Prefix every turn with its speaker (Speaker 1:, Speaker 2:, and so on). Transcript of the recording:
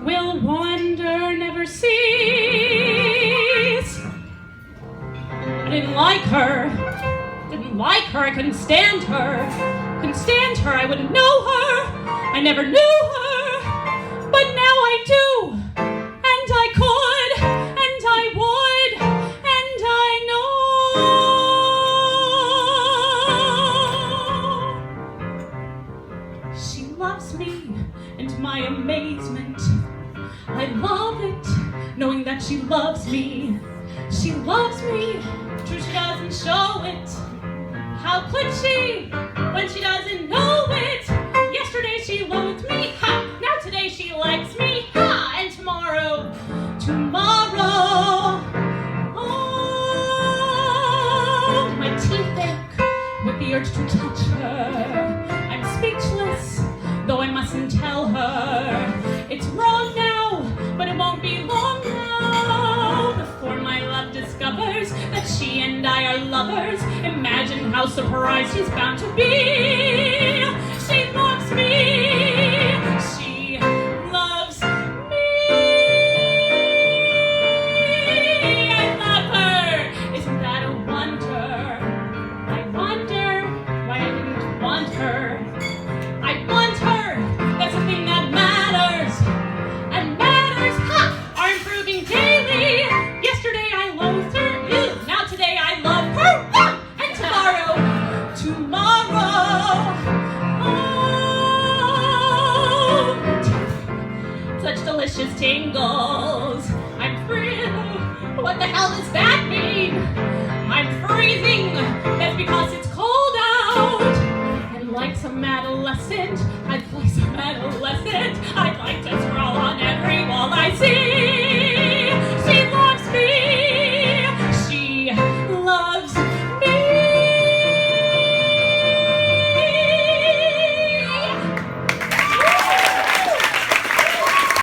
Speaker 1: Will wonder never cease. I didn't like her. I couldn't stand her. I wouldn't know her. I never knew her. But now I do. And I could. And I would. And I know. She loves me. And my amazement. I love it. Knowing that she loves me. She loves me. True, she doesn't show it. How could she, when she doesn't know it? Yesterday she loathed me, ha! Now today she likes me, ha! And tomorrow, oh, my teeth ache with the urge to touch her. I'm speechless, though I mustn't tell her. It's wrong now, but it won't be long now before my love discovers that she and I are lovers. Imagine how surprised she's bound to be. She loves me. She loves me. I love her. Isn't that a wonder? I wonder why I didn't want her. I want her. That's the thing that matters. And matters, ha! Are improving daily. Yesterday I loathed her. Ew. Now today I love her. Ah! And tomorrow. Oh, such delicious tingles. I'm free. What the hell does that mean? I'm freezing. That's because it's cold out. And like some adolescent, I play some adolescent.